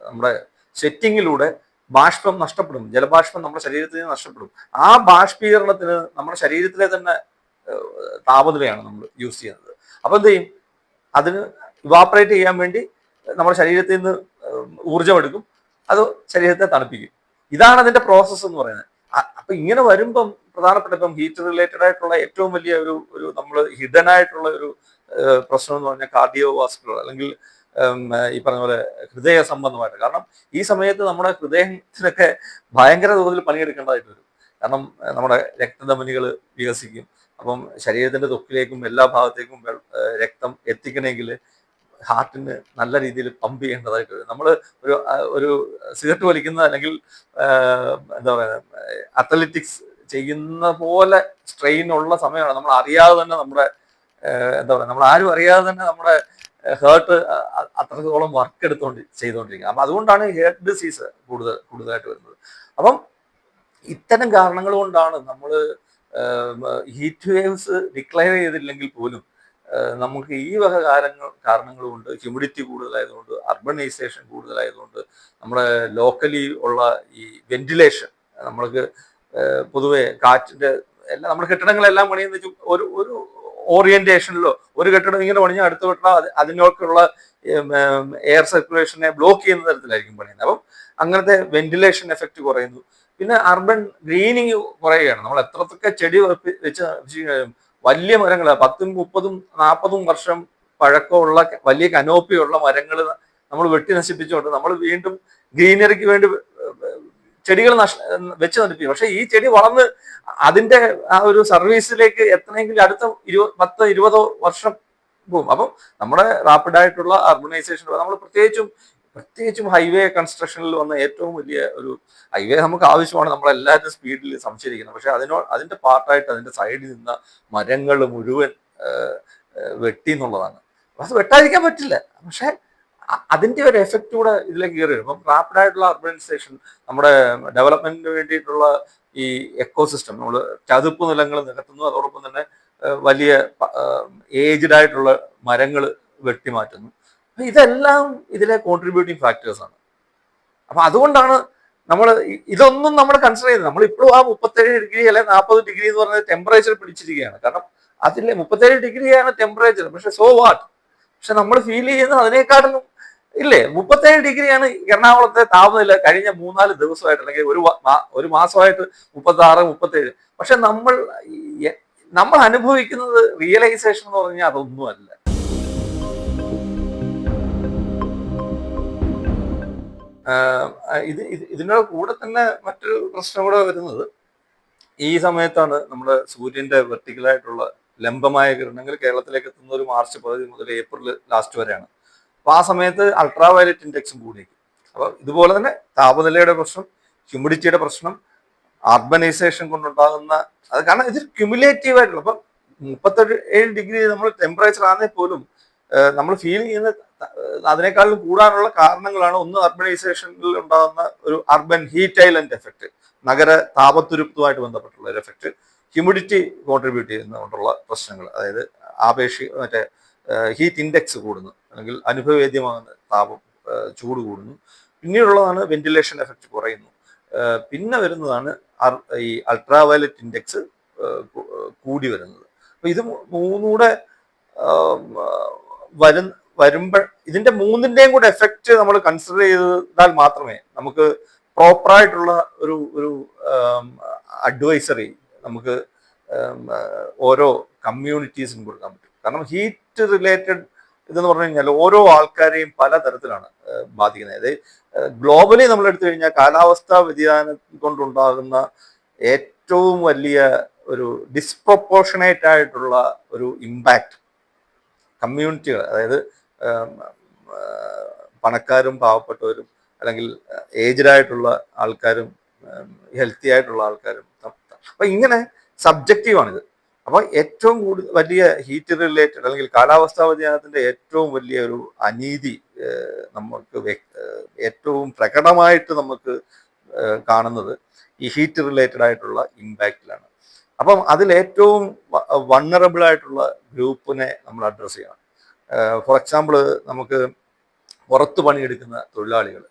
നമ്മുടെ സ്വെറ്റിങ്ങിലൂടെ ബാഷ്പം നഷ്ടപ്പെടും, ജലബാഷ്പം നമ്മുടെ ശരീരത്തിൽ നിന്ന് നഷ്ടപ്പെടും. ആ ബാഷ്പീകരണത്തിന് നമ്മുടെ ശരീരത്തിലെ തന്നെ താപനിലയാണ് നമ്മൾ യൂസ് ചെയ്യുന്നത്. അപ്പൊ എന്ത് ചെയ്യും? അതിന് ഇവാപ്പറേറ്റ് ചെയ്യാൻ വേണ്ടി നമ്മുടെ ശരീരത്തിൽ നിന്ന് ഊർജം എടുക്കും, അത് ശരീരത്തെ തണുപ്പിക്കും. ഇതാണ് അതിന്റെ പ്രോസസ്സ് എന്ന് പറയുന്നത്. അപ്പൊ ഇങ്ങനെ വരുമ്പം പ്രധാനപ്പെട്ട ഇപ്പം ഹീറ്റ് റിലേറ്റഡ് ആയിട്ടുള്ള ഏറ്റവും വലിയ ഒരു നമ്മൾ ഹിഡൻ ആയിട്ടുള്ള ഒരു പ്രശ്നം എന്ന് പറഞ്ഞാൽ കാർഡിയോ വാസ്കുലർ അല്ലെങ്കിൽ ഈ പറഞ്ഞ പോലെ ഹൃദയ സംബന്ധമായിട്ട്. കാരണം ഈ സമയത്ത് നമ്മുടെ ഹൃദയത്തിനൊക്കെ ഭയങ്കര തോതിൽ പണിയെടുക്കേണ്ടതായിട്ട് വരും. കാരണം നമ്മുടെ രക്തധമനികൾ വികസിക്കും. അപ്പം ശരീരത്തിന്റെ ത്വക്കിലേക്കും എല്ലാ ഭാഗത്തേക്കും രക്തം എത്തിക്കണമെങ്കിൽ ഹാർട്ടിന് നല്ല രീതിയിൽ പമ്പ് ചെയ്യേണ്ടതായിട്ട് വരും. നമ്മൾ ഒരു സിഗരറ്റ് വലിക്കുന്ന അല്ലെങ്കിൽ എന്താ പറയുക അത്ലറ്റിക്സ് ചെയ്യുന്ന പോലെ സ്ട്രെയിൻ ഉള്ള സമയമാണ്. നമ്മൾ അറിയാതെ തന്നെ നമ്മുടെ എന്താ പറയുക, നമ്മൾ ആരും അറിയാതെ തന്നെ നമ്മുടെ ഹേർട്ട് അത്രത്തോളം വർക്ക് ചെയ്തുകൊണ്ടിരിക്കുക. അപ്പം അതുകൊണ്ടാണ് ഹേർട്ട് ഡിസീസ് കൂടുതലായിട്ട് വരുന്നത്. അപ്പം ഇത്തരം കാരണങ്ങൾ കൊണ്ടാണ് നമ്മൾ ഹീറ്റ് വേവ്സ് ഡിക്ലെയർ ചെയ്തില്ലെങ്കിൽ പോലും നമുക്ക് ഈ വക കാരണങ്ങൾ കൊണ്ട്, ഹ്യൂമിഡിറ്റി കൂടുതലായതുകൊണ്ട്, അർബനൈസേഷൻ കൂടുതലായതുകൊണ്ട്, നമ്മുടെ ലോക്കലി ഉള്ള ഈ വെന്റിലേഷൻ, നമ്മൾക്ക് പൊതുവെ കാറ്റിന്റെ എല്ലാം നമ്മുടെ കെട്ടിടങ്ങളെല്ലാം പണിയെന്ന് വെച്ചാൽ ഒരു ഓറിയന്റേഷനിലോ ഒരു കെട്ടിടം ഇങ്ങനെ പണിഞ്ഞാൽ അടുത്ത കെട്ടിടം അതിനൊക്കെയുള്ള എയർ സർക്കുലേഷനെ ബ്ലോക്ക് ചെയ്യുന്ന തരത്തിലായിരിക്കും പണിയുന്നത്. അപ്പം അങ്ങനത്തെ വെന്റിലേഷൻ എഫക്റ്റ് കുറയുന്നു. പിന്നെ അർബൻ ഗ്രീനിങ് കുറയുകയാണ്. നമ്മൾ എത്രത്തൊക്കെ ചെടി വെച്ച് വലിയ മരങ്ങൾ 10, 30, 40 വർഷം പഴക്കമുള്ള വലിയ കനോപ്പിയുള്ള മരങ്ങൾ നമ്മൾ വെട്ടി നശിപ്പിച്ചുകൊണ്ട് നമ്മൾ വീണ്ടും ഗ്രീനറിക്ക് വേണ്ടി ചെടികൾ വെച്ച് നടിപ്പിക്കും. പക്ഷെ ഈ ചെടി വളർന്ന് അതിന്റെ ആ ഒരു സർവീസിലേക്ക് എത്തണമെങ്കിൽ അടുത്ത 10-20 വർഷം പോകും. അപ്പം നമ്മുടെ റാപ്പിഡായിട്ടുള്ള അർബനൈസേഷൻ നമ്മൾ പ്രത്യേകിച്ചും ഹൈവേ കൺസ്ട്രക്ഷനിൽ വന്ന ഏറ്റവും വലിയ ഒരു ഹൈവേ നമുക്ക് ആവശ്യമാണ്, നമ്മളെല്ലാവരും സ്പീഡിൽ സംശയിക്കുന്നത്. പക്ഷെ അതിന്റെ പാർട്ടായിട്ട് അതിന്റെ സൈഡിൽ നിന്ന മരങ്ങൾ മുഴുവൻ വെട്ടി എന്നുള്ളതാണ്. അത് വെട്ടാതിരിക്കാൻ പറ്റില്ല. പക്ഷെ അതിന്റെ ഒരു എഫക്റ്റ് കൂടെ ഇതിലേക്ക് കയറി വരും. അപ്പം റാപ്പിഡായിട്ടുള്ള അർബനൈസേഷൻ നമ്മുടെ ഡെവലപ്മെന്റിന് വേണ്ടിയിട്ടുള്ള ഈ എക്കോസിസ്റ്റം നമ്മൾ ചതുപ്പ് നിലങ്ങൾ നികത്തുന്നു, അതോടൊപ്പം തന്നെ വലിയ ഏജ്ഡ് ആയിട്ടുള്ള മരങ്ങൾ വെട്ടിമാറ്റുന്നു. അപ്പൊ ഇതെല്ലാം ഇതിലെ കോൺട്രിബ്യൂട്ടിങ് ഫാക്ടേഴ്സ് ആണ്. അപ്പൊ അതുകൊണ്ടാണ് നമ്മൾ ഇതൊന്നും നമ്മൾ കൺസിഡർ ചെയ്യുന്നത്. നമ്മൾ ഇപ്പോഴും ആ 37 ഡിഗ്രി അല്ലെ 40 ഡിഗ്രി എന്ന് പറഞ്ഞ ടെമ്പറേച്ചർ പിടിച്ചിരിക്കുകയാണ്. കാരണം അതിലെ 37 ഡിഗ്രിയാണ് ടെമ്പറേച്ചർ. പക്ഷെ സോ വാട്ട്? പക്ഷെ നമ്മൾ ഫീൽ ചെയ്യുന്നത് അതിനേക്കാളും ഇല്ലേ. 37 ഡിഗ്രിയാണ് എറണാകുളത്തെ താപനില കഴിഞ്ഞ 3-4 ദിവസമായിട്ട് അല്ലെങ്കിൽ ഒരു മാസമായിട്ട് 36-37. പക്ഷെ നമ്മൾ അനുഭവിക്കുന്നത് റിയലൈസേഷൻ എന്ന് പറഞ്ഞാൽ അതൊന്നുമല്ല. ഇതിൻ്റെ കൂടെ തന്നെ മറ്റൊരു പ്രശ്നം കൂടെ വരുന്നത് ഈ സമയത്താണ് നമ്മുടെ സൂര്യന്റെ വെർട്ടിക്കലായിട്ടുള്ള ലംബമായ കിരണങ്ങൾ കേരളത്തിലേക്ക് എത്തുന്ന ഒരു മാർച്ച് 10 മുതൽ ഏപ്രിൽ ലാസ്റ്റ് വരെയാണ്. അപ്പൊ ആ സമയത്ത് അൾട്രാവയലറ്റ് ഇൻഡെക്സും കൂടിയിരിക്കും. അപ്പൊ ഇതുപോലെ തന്നെ താപനിലയുടെ പ്രശ്നം, ഹ്യൂമിഡിറ്റിയുടെ പ്രശ്നം, അർബനൈസേഷൻ കൊണ്ടുണ്ടാകുന്ന അത്, കാരണം ഇത് ക്യുമുലേറ്റീവ് ആയിട്ടുള്ള, ഇപ്പം 37 ഡിഗ്രി നമ്മൾ ടെമ്പറേച്ചർ ആണെങ്കിൽ പോലും നമ്മൾ ഫീൽ ചെയ്യുന്ന അതിനേക്കാളും കൂടാനുള്ള കാരണങ്ങളാണ്. ഒന്ന്, അർബനൈസേഷനിൽ ഉണ്ടാകുന്ന ഒരു അർബൻ ഹീറ്റ് ഐലൻഡ് എഫക്റ്റ്, നഗര താപത്തുരുത്തുമായിട്ട് ബന്ധപ്പെട്ടുള്ള ഒരു എഫക്റ്റ്, ഹ്യൂമിഡിറ്റി കോൺട്രിബ്യൂട്ട് ചെയ്യുന്നതുകൊണ്ടുള്ള പ്രശ്നങ്ങൾ, അതായത് മറ്റേ ഹീറ്റ് ഇൻഡെക്സ് കൂടുന്നു, അല്ലെങ്കിൽ അനുഭവവേദ്യമാകുന്ന ചൂട് കൂടുന്നു. പിന്നീടുള്ളതാണ് വെന്റിലേഷൻ എഫക്റ്റ് കുറയുന്നു. പിന്നെ വരുന്നതാണ് ഈ അൾട്രാവയലറ്റ് ഇൻഡെക്സ് കൂടി വരുന്നത്. അപ്പൊ ഇത് മൂന്നൂടെ വരുമ്പോൾ ഇതിന്റെ മൂന്നിന്റെയും കൂടെ എഫക്റ്റ് നമ്മൾ കൺസിഡർ ചെയ്താൽ മാത്രമേ നമുക്ക് പ്രോപ്പറായിട്ടുള്ള ഒരു അഡ്വൈസറി നമുക്ക് ഓരോ കമ്മ്യൂണിറ്റീസിനും കൊടുക്കാൻ പറ്റും. കാരണം ഹീറ്റ് റിലേറ്റഡ് ഇതെന്ന് പറഞ്ഞു കഴിഞ്ഞാൽ ഓരോ ആൾക്കാരെയും പലതരത്തിലാണ് ബാധിക്കുന്നത്. അതായത് ഗ്ലോബലി നമ്മൾ എടുത്തു കഴിഞ്ഞാൽ കാലാവസ്ഥാ വ്യതിയാനം കൊണ്ടുണ്ടാകുന്ന ഏറ്റവും വലിയ ഒരു ഡിസ്പ്രൊപ്പോർഷനേറ്റ് ആയിട്ടുള്ള ഒരു ഇമ്പാക്റ്റ് കമ്മ്യൂണിറ്റികൾ, അതായത് പണക്കാരും പാവപ്പെട്ടവരും, അല്ലെങ്കിൽ ഏജ്ഡ് ആയിട്ടുള്ള ആൾക്കാരും ഹെൽത്തി ആയിട്ടുള്ള ആൾക്കാരും, അപ്പൊ ഇങ്ങനെ സബ്ജക്റ്റീവാണിത്. അപ്പൊ ഏറ്റവും വലിയ ഹീറ്റ് റിലേറ്റഡ് അല്ലെങ്കിൽ കാലാവസ്ഥാ വ്യതിയാനത്തിന്റെ ഏറ്റവും വലിയ ഒരു അനീതി നമുക്ക് ഏറ്റവും പ്രകടമായിട്ട് നമുക്ക് കാണുന്നത് ഈ ഹീറ്റ് റിലേറ്റഡ് ആയിട്ടുള്ള ഇമ്പാക്റ്റിലാണ്. അപ്പം അതിൽ ഏറ്റവും വണ്ണറബിൾ ആയിട്ടുള്ള ഗ്രൂപ്പിനെ നമ്മൾ അഡ്രസ്സ് ചെയ്യണം. ഫോർ എക്സാമ്പിൾ, നമുക്ക് പുറത്ത് പണിയെടുക്കുന്ന തൊഴിലാളികൾ,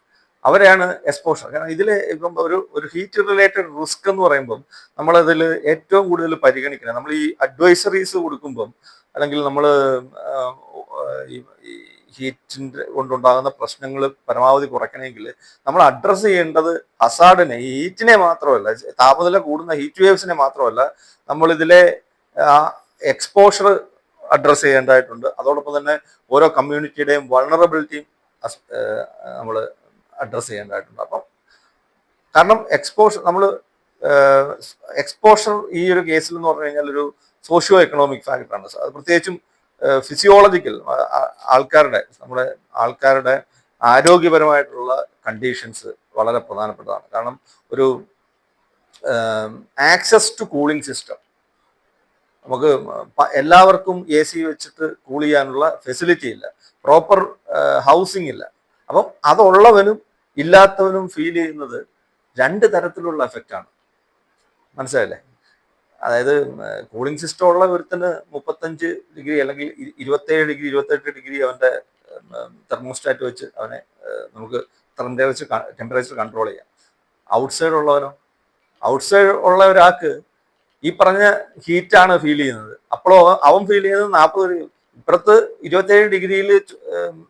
അവരെയാണ് എക്സ്പോഷർ. കാരണം ഇതിൽ ഇപ്പം ഒരു ഹീറ്റ് റിലേറ്റഡ് റിസ്ക് എന്ന് പറയുമ്പം നമ്മളതിൽ ഏറ്റവും കൂടുതൽ പരിഗണിക്കണം. നമ്മൾ ഈ അഡ്വൈസറീസ് കൊടുക്കുമ്പം, അല്ലെങ്കിൽ നമ്മൾ ഈ ഹീറ്റിൻ്റെ കൊണ്ടുണ്ടാകുന്ന പ്രശ്നങ്ങൾ പരമാവധി കുറയ്ക്കണമെങ്കിൽ നമ്മൾ അഡ്രസ്സ് ചെയ്യേണ്ടത് ഹസാർഡിനെ, ഈ ഹീറ്റിനെ മാത്രമല്ല, താപനില കൂടുന്ന ഹീറ്റ് വേവ്സിനെ മാത്രമല്ല, നമ്മളിതിലെ എക്സ്പോഷർ അഡ്രസ്സ് ചെയ്യേണ്ടതായിട്ടുണ്ട്. അതോടൊപ്പം തന്നെ ഓരോ കമ്മ്യൂണിറ്റിയുടെയും വൾണറബിലിറ്റിയും നമ്മൾ അഡ്രസ്സ് ചെയ്യേണ്ടതായിട്ടുണ്ട്. അപ്പം കാരണം എക്സ്പോഷർ ഈ ഒരു കേസിൽ എന്ന് പറഞ്ഞു കഴിഞ്ഞാൽ ഒരു സോഷ്യോ എക്കണോമിക് ഫാക്ടറാണ്. അത് പ്രത്യേകിച്ചും ഫിസിയോളജിക്കൽ നമ്മുടെ ആൾക്കാരുടെ ആരോഗ്യപരമായിട്ടുള്ള കണ്ടീഷൻസ് വളരെ പ്രധാനപ്പെട്ടതാണ്. കാരണം ഒരു ആക്സസ് ടു കൂളിംഗ് സിസ്റ്റം, നമുക്ക് എല്ലാവർക്കും AC വെച്ചിട്ട് കൂൾ ചെയ്യാനുള്ള ഫെസിലിറ്റി ഇല്ല, പ്രോപ്പർ ഹൗസിംഗ് ഇല്ല. അപ്പം അതുള്ളവനും ഇല്ലാത്തവനും ഫീൽ ചെയ്യുന്നത് രണ്ട് തരത്തിലുള്ള എഫക്റ്റ് ആണ്. മനസ്സിലായില്ലേ? അതായത് കൂളിംഗ് സിസ്റ്റം ഉള്ള ഒരുത്തിന് 35 ഡിഗ്രി അല്ലെങ്കിൽ 27 ഡിഗ്രി 28 ഡിഗ്രി അവന്റെ തെർമോസ്റ്റാറ്റ് വെച്ച് അവനെ നമുക്ക് ടെമ്പറേച്ചർ കൺട്രോൾ ചെയ്യാം. ഔട്ട്സൈഡ് ഉള്ള ഒരാൾക്ക് ഈ പറഞ്ഞ ഹീറ്റാണ് ഫീൽ ചെയ്യുന്നത്. അപ്പോഴോ അവൻ ഫീൽ ചെയ്യുന്നത് 40, ഇപ്പുറത്ത് 27 ഡിഗ്രിയിൽ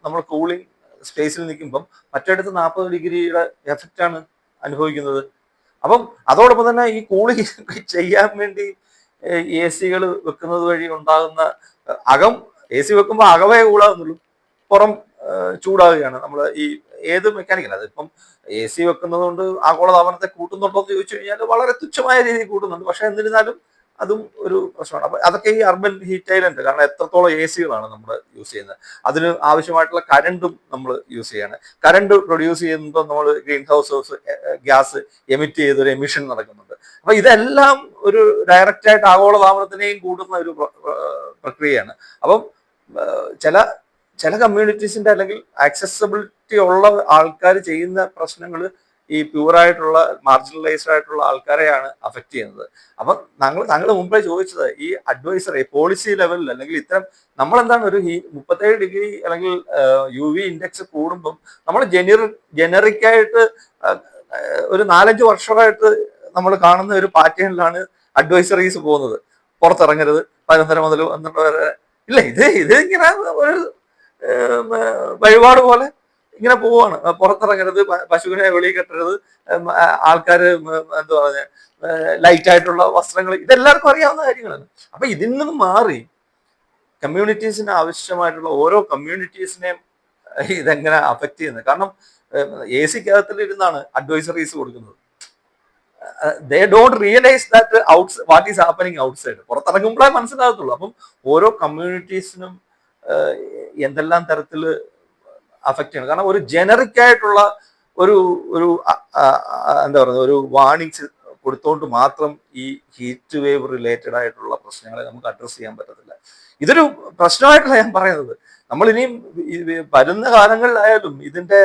നമ്മൾ കൂളിംഗ് സ്പേസിൽ നിൽക്കുമ്പം മറ്റിടത്ത് 40 ഡിഗ്രിയുടെ എഫക്റ്റ് ആണ് അനുഭവിക്കുന്നത്. അപ്പം അതോടൊപ്പം തന്നെ ഈ കൂളിംഗ് ചെയ്യാൻ വേണ്ടി AC വെക്കുന്നത് വഴി ഉണ്ടാകുന്ന AC വെക്കുമ്പോൾ അകവേ കൂടാകുന്നുള്ളൂ, പുറം ചൂടാവുകയാണ്. നമ്മൾ ഈ ഏത് മെക്കാനിക്കൽ, അതിപ്പം AC വെക്കുന്നത് കൊണ്ട് ആഗോളതാപനത്തെ കൂട്ടുന്നുണ്ടോ എന്ന് ചോദിച്ചു കഴിഞ്ഞാൽ വളരെ തുച്ഛമായ രീതിയിൽ കൂട്ടുന്നുണ്ട്. പക്ഷെ എന്നിരുന്നാലും അതും ഒരു പ്രശ്നമാണ്. അപ്പൊ അതൊക്കെ ഈ അർബൻ ഹീറ്റ് ഐലൻഡ്, കാരണം എത്രത്തോളം AC നമ്മൾ യൂസ് ചെയ്യുന്നത്, അതിന് ആവശ്യമായിട്ടുള്ള കരണ്ടും നമ്മൾ യൂസ് ചെയ്യാണ്. കരണ്ട് പ്രൊഡ്യൂസ് ചെയ്യുമ്പോൾ നമ്മൾ ഗ്രീൻ ഹൗസ് ഗ്യാസ് എമിറ്റ് ചെയ്തൊരു എമിഷൻ നടക്കുന്നുണ്ട്. അപ്പൊ ഇതെല്ലാം ഒരു ഡയറക്റ്റ് ആയിട്ട് ആഗോളതാപനത്തിനെയും കൂടുന്ന ഒരു പ്രക്രിയയാണ്. അപ്പം ചില കമ്മ്യൂണിറ്റീസിന്റെ അല്ലെങ്കിൽ ആക്സസിബിലിറ്റി ഉള്ള ആൾക്കാർ ചെയ്യുന്ന പ്രശ്നങ്ങൾ ഈ പ്യൂറായിട്ടുള്ള മാർജിനലൈസ്ഡ് ആയിട്ടുള്ള ആൾക്കാരെയാണ് അഫക്റ്റ് ചെയ്യുന്നത്. അപ്പം താങ്കൾ മുമ്പേ ചോദിച്ചത് ഈ അഡ്വൈസറി പോളിസി ലെവലിൽ, അല്ലെങ്കിൽ ഇത്തരം നമ്മളെന്താണ് ഒരു 37 ഡിഗ്രി അല്ലെങ്കിൽ UV ഇൻഡെക്സ് കൂടുമ്പം നമ്മൾ ജനറിക് ആയിട്ട് ഒരു 4-5 വർഷമായിട്ട് നമ്മൾ കാണുന്ന ഒരു പാറ്റേണിലാണ് അഡ്വൈസറീസ് പോകുന്നത്. പുറത്തിറങ്ങരുത് 11:30 മുതൽ 12 വരെ. ഇല്ല, ഇത് ഇങ്ങനെ ഒരു വഴിപാട് പോലെ ഇങ്ങനെ പോവാണ്. പുറത്തിറങ്ങരുത്, പശുവിനെ വെളിയിൽ കെട്ടരുത്, ആൾക്കാർ എന്താ പറഞ്ഞ ലൈറ്റ് ആയിട്ടുള്ള വസ്ത്രങ്ങൾ, ഇതെല്ലാവർക്കും അറിയാവുന്ന കാര്യങ്ങളാണ്. അപ്പൊ ഇതിൽ നിന്നും മാറി കമ്മ്യൂണിറ്റീസിന് ആവശ്യമായിട്ടുള്ള ഓരോ കമ്മ്യൂണിറ്റീസിനെയും ഇതെങ്ങനെ അഫക്റ്റ് ചെയ്യുന്നത്. കാരണം AC-ക്കകത്തിലിരുന്നാണ് അഡ്വൈസറീസ് കൊടുക്കുന്നത്. They don't realise that what is happening outside. പുറത്തിറങ്ങുമ്പോഴേ മനസ്സിലാകത്തുള്ളൂ. അപ്പം ഓരോ കമ്മ്യൂണിറ്റീസിനും എന്തെല്ലാം തരത്തിൽ അഫക്റ്റ് ചെയ്യണം. കാരണം ഒരു ജനറിക് ആയിട്ടുള്ള ഒരു ഒരു എന്താ പറയുക, ഒരു വാർണിങ്സ് കൊടുത്തുകൊണ്ട് മാത്രം ഈ ഹീറ്റ് വേവ് റിലേറ്റഡ് ആയിട്ടുള്ള പ്രശ്നങ്ങളെ നമുക്ക് അഡ്രസ്സ് ചെയ്യാൻ പറ്റത്തില്ല. ഇതൊരു പ്രശ്നമായിട്ടല്ല ഞാൻ പറയുന്നത്. നമ്മൾ ഇനിയും വരുന്ന കാലങ്ങളിലായാലും ഇതിന്റെ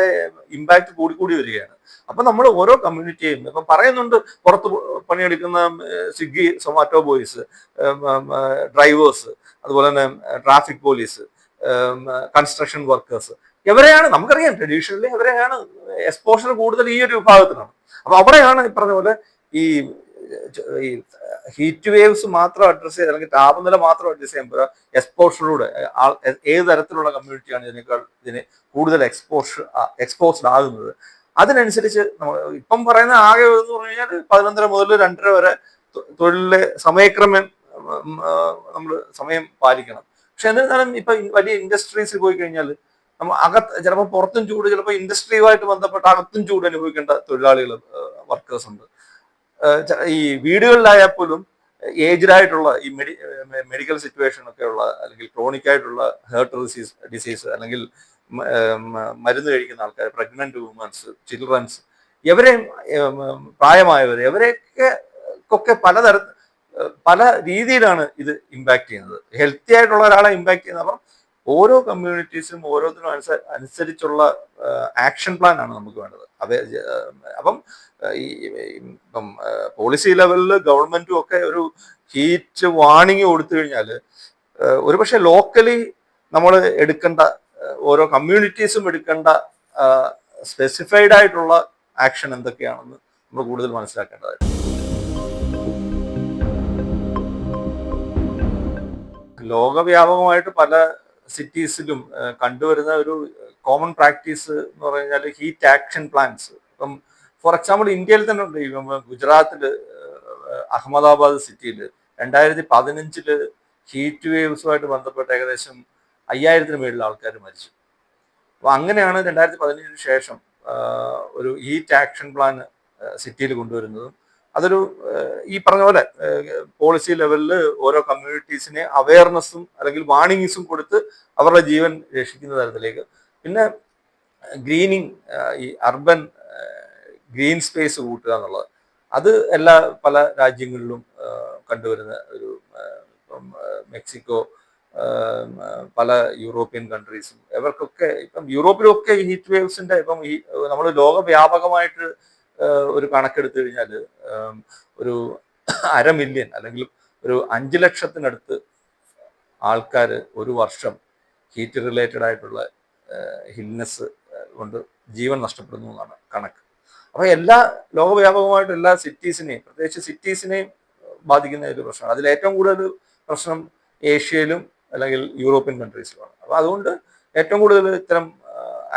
ഇമ്പാക്ട് കൂടിക്കൂടി വരികയാണ്. അപ്പൊ നമ്മൾ ഓരോ കമ്മ്യൂണിറ്റിയും ഇപ്പം പറയുന്നുണ്ട്, പുറത്ത് പണിയെടുക്കുന്ന സ്വിഗ്ഗി സൊമാറ്റോ ബോയ്സ്, ഡ്രൈവേഴ്സ്, അതുപോലെ തന്നെ ട്രാഫിക് പോലീസ്, കൺസ്ട്രക്ഷൻ വർക്കേഴ്സ്, ഇവരെയാണ് നമുക്കറിയാം ട്രഡീഷണലി അവരെയാണ് എക്സ്പോഷർ കൂടുതൽ ഈ ഒരു വിഭാഗത്തിനാണ്. അപ്പൊ അവിടെയാണ് ഈ പറഞ്ഞ പോലെ ഈ ഈ ഹീറ്റ് വേവ്സ് മാത്രം അഡ്രസ് ചെയ്യുക, അല്ലെങ്കിൽ താപനില മാത്രം അഡ്രസ് ചെയ്യുമ്പോൾ എക്സ്പോഷറിലൂടെ ഏത് തരത്തിലുള്ള കമ്മ്യൂണിറ്റിയാണ് ഇതിന് കൂടുതൽ എക്സ്പോസ്ഡ് ആകുന്നത്, അതിനനുസരിച്ച് നമ്മൾ ഇപ്പം പറയുന്ന ആകെ എന്ന് പറഞ്ഞു കഴിഞ്ഞാൽ 11:30 മുതൽ 2:30 വരെ തൊഴിലിലെ സമയക്രമം നമ്മൾ സമയം പാലിക്കണം. പക്ഷെ എന്നിരുന്നാലും ഇപ്പൊ വലിയ ഇൻഡസ്ട്രീസിൽ പോയി കഴിഞ്ഞാൽ നമ്മൾ ചിലപ്പോൾ പുറത്തും ചൂട്, ചിലപ്പോൾ ഇൻഡസ്ട്രിയുമായിട്ട് ബന്ധപ്പെട്ട അകത്തും ചൂട് അനുഭവിക്കേണ്ട തൊഴിലാളികൾ, വർക്കേഴ്സ് ഉണ്ട്. ഈ വീടുകളിലായാൽ പോലും ഏജ്ഡ് ആയിട്ടുള്ള ഈ മെഡിക്കൽ സിറ്റുവേഷൻ ഒക്കെ ഉള്ള, അല്ലെങ്കിൽ ക്രോണിക് ആയിട്ടുള്ള ഹേർട്ട് ഡിസീസ് അല്ലെങ്കിൽ മരുന്ന് കഴിക്കുന്ന ആൾക്കാർ, പ്രഗ്നന്റ് വുമൻസ്, ചിൽഡ്രൻസ്, ഇവരെയും പ്രായമായവർ, ഇവരെയൊക്കെ പല രീതിയിലാണ് ഇത് ഇമ്പാക്ട് ചെയ്യുന്നത്. ഹെൽത്തി ആയിട്ടുള്ള ഒരാളെ ഇമ്പാക്ട് ചെയ്യുന്നത്. അപ്പം ഓരോ കമ്മ്യൂണിറ്റീസും ഓരോന്നിനും അനുസരിച്ചുള്ള ആക്ഷൻ പ്ലാൻ ആണ് നമുക്ക് വേണ്ടത്. അപ്പം ഇപ്പം പോളിസി ലെവലിൽ ഗവൺമെന്റും ഒക്കെ ഒരു ഹീറ്റ് വാർണിംഗ് കൊടുത്തു കഴിഞ്ഞാൽ ഒരുപക്ഷെ ലോക്കലി നമ്മൾ എടുക്കേണ്ട, ഓരോ കമ്മ്യൂണിറ്റീസും എടുക്കേണ്ട സ്പെസിഫൈഡ് ആയിട്ടുള്ള ആക്ഷൻ എന്തൊക്കെയാണെന്ന് നമ്മൾ കൂടുതൽ മനസ്സിലാക്കേണ്ടതായിട്ട്. ലോകവ്യാപകമായിട്ട് പല സിറ്റീസിലും കണ്ടുവരുന്ന ഒരു കോമൺ പ്രാക്ടീസ് എന്ന് പറഞ്ഞാൽ ഹീറ്റ് ആക്ഷൻ പ്ലാൻസ്. ഇപ്പം ഫോർ എക്സാമ്പിൾ ഇന്ത്യയിൽ തന്നെ ഉണ്ട്. ഗുജറാത്തില് അഹമ്മദാബാദ് സിറ്റിയിൽ 2015 ഹീറ്റ് വേവ്സുമായിട്ട് ബന്ധപ്പെട്ട് ഏകദേശം 5000-ന് മേളിൽ ആൾക്കാർ മരിച്ചു. അപ്പൊ അങ്ങനെയാണ് 2015 ശേഷം ഒരു ഹീറ്റ് ആക്ഷൻ പ്ലാൻ സിറ്റിയിൽ കൊണ്ടുവരുന്നതും. അതൊരു ഈ പറഞ്ഞ പോലെ പോളിസി ലെവലിൽ ഓരോ കമ്മ്യൂണിറ്റീസിനെ അവയർനെസ്സും അല്ലെങ്കിൽ വാർണിങ്സും കൊടുത്ത് അവരുടെ ജീവൻ രക്ഷിക്കുന്ന തരത്തിലേക്ക്. പിന്നെ ഗ്രീനിങ്, ഈ അർബൻ ഗ്രീൻ സ്പേസ് കൂട്ടുക എന്നുള്ളത്, അത് പല രാജ്യങ്ങളിലും കണ്ടുവരുന്ന ഒരു, മെക്സിക്കോ, പല യൂറോപ്യൻ കൺട്രീസും, ഇവർക്കൊക്കെ ഇപ്പം യൂറോപ്പിലൊക്കെ ഹീറ്റ് വേവ്സിന്റെ ഇപ്പം നമ്മൾ ലോകവ്യാപകമായിട്ട് ഒരു കണക്കെടുത്തു കഴിഞ്ഞാൽ ഒരു 1/2 മില്യൺ അല്ലെങ്കിൽ ഒരു 5 ലക്ഷത്തിനടുത്ത് ആൾക്കാർ ഒരു വർഷം ഹീറ്റ് റിലേറ്റഡ് ആയിട്ടുള്ള ഹിൽനെസ് കൊണ്ട് ജീവൻ നഷ്ടപ്പെടുന്നു എന്നാണ് കണക്ക്. അപ്പൊ ലോകവ്യാപകമായിട്ട് എല്ലാ സിറ്റീസിനെയും, പ്രത്യേകിച്ച് സിറ്റീസിനെയും ബാധിക്കുന്ന ഒരു പ്രശ്നമാണ്. അതിൽ ഏറ്റവും കൂടുതൽ പ്രശ്നം ഏഷ്യയിലും അല്ലെങ്കിൽ യൂറോപ്യൻ കൺട്രീസിലുമാണ്. അപ്പൊ അതുകൊണ്ട് ഏറ്റവും കൂടുതൽ ഇത്തരം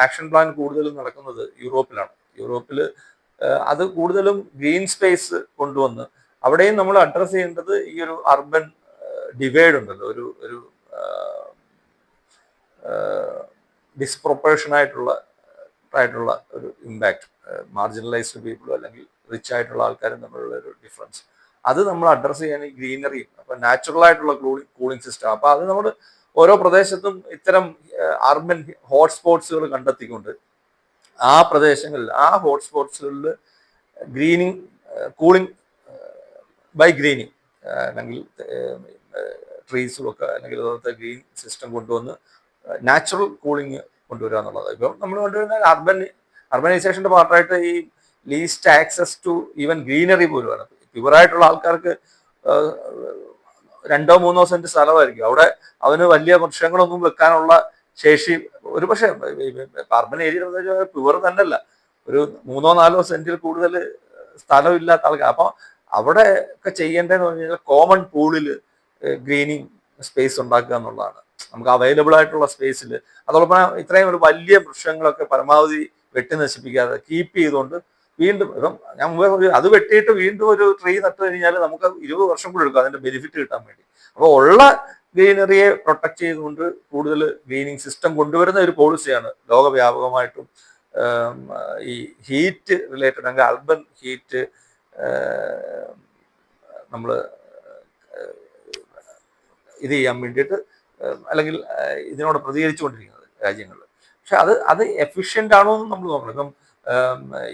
ആക്ഷൻ പ്ലാൻ കൂടുതലും നടക്കുന്നത് യൂറോപ്പിലാണ്. യൂറോപ്പിൽ അത് കൂടുതലും ഗ്രീൻ സ്പേസ് കൊണ്ടുവന്ന് അവിടെയും നമ്മൾ അഡ്രസ് ചെയ്യേണ്ടത് ഈ ഒരു അർബൻ ഡിവൈഡ് ഉണ്ടല്ലോ, ഒരു ഡിസ്പ്രൊപ്പോർഷൻ ആയിട്ടുള്ള ഒരു ഇമ്പാക്ട്, മാർജിനലൈസ്ഡ് പീപ്പിളും അല്ലെങ്കിൽ റിച്ച് ആയിട്ടുള്ള ആൾക്കാരും തമ്മിലുള്ള ഒരു ഡിഫറൻസ്, അത് നമ്മൾ അഡ്രസ് ചെയ്യാൻ ഈ ഗ്രീനറിയും, അപ്പൊ നാച്ചുറൽ ആയിട്ടുള്ള കൂളിംഗ് സിസ്റ്റം. അപ്പൊ അത് നമ്മൾ ഓരോ പ്രദേശത്തും ഇത്തരം അർബൻ ഹോട്ട്സ്പോട്ട്സുകൾ കണ്ടെത്തിക്കൊണ്ട് ആ പ്രദേശങ്ങളിൽ, ആ ഹോട്ട്സ്പോട്ട്സുകളിൽ ഗ്രീനിങ്, കൂളിംഗ് ബൈ ഗ്രീനിങ്, അല്ലെങ്കിൽ ട്രീസും ഒക്കെ അല്ലെങ്കിൽ അതുപോലത്തെ ഗ്രീൻ സിസ്റ്റം കൊണ്ടുവന്ന് നാച്ചുറൽ കൂളിംഗ് കൊണ്ടുവരിക എന്നുള്ളത്. ഇപ്പം നമ്മൾ കൊണ്ടുവരുന്ന അർബനൈസേഷന്റെ പാർട്ടായിട്ട് ഈ least access to even greenery പോലുമാണ്. പ്യുവറായിട്ടുള്ള ആൾക്കാർക്ക് 2-3 സെന്റ് സ്ഥലമായിരിക്കും, അവിടെ അവന് വലിയ വൃക്ഷങ്ങളൊന്നും വെക്കാനുള്ള ശേഷി ഒരുപക്ഷെ അർബൻ ഏരിയ പ്യുവർ തന്നെയല്ല, ഒരു 3-4 സെന്റിൽ കൂടുതൽ സ്ഥലമില്ലാത്ത ആൾക്കാർ. അപ്പൊ അവിടെ ഒക്കെ ചെയ്യേണ്ടതെന്ന് പറഞ്ഞു കഴിഞ്ഞാൽ കോമൺ പൂളിൽ ഗ്രീനിങ് സ്പേസ് ഉണ്ടാക്കുക എന്നുള്ളതാണ്. നമുക്ക് അവൈലബിൾ ആയിട്ടുള്ള സ്പേസിൽ അതോടൊപ്പം ഇത്രയും ഒരു വലിയ വൃക്ഷങ്ങളൊക്കെ പരമാവധി വെട്ടി നശിപ്പിക്കാതെ കീപ്പ് ചെയ്തുകൊണ്ട് വീണ്ടും, ഇപ്പം ഞാൻ മുമ്പേ അത് വെട്ടിയിട്ട് വീണ്ടും ഒരു ട്രീ നട്ടു കഴിഞ്ഞാൽ നമുക്ക് 20 വർഷം കൂടി എടുക്കും അതിന്റെ ബെനിഫിറ്റ് കിട്ടാൻ വേണ്ടി. അപ്പോൾ ഉള്ള ഗ്രീനറിയെ പ്രൊട്ടക്ട് ചെയ്തുകൊണ്ട് കൂടുതൽ ഗ്രീനിങ് സിസ്റ്റം കൊണ്ടുവരുന്ന ഒരു പോളിസിയാണ് ലോകവ്യാപകമായിട്ടും ഈ ഹീറ്റ് റിലേറ്റഡ് അല്ലെങ്കിൽ അർബൻ ഹീറ്റ് നമ്മൾ ഇത് ചെയ്യാൻ വേണ്ടിയിട്ട് അല്ലെങ്കിൽ ഇതിനോട് പ്രതികരിച്ചുകൊണ്ടിരിക്കുന്നത് രാജ്യങ്ങളിൽ. പക്ഷെ അത് എഫിഷ്യൻ്റ് ആണോ എന്ന് നമ്മൾ നോക്കണം. ഇപ്പം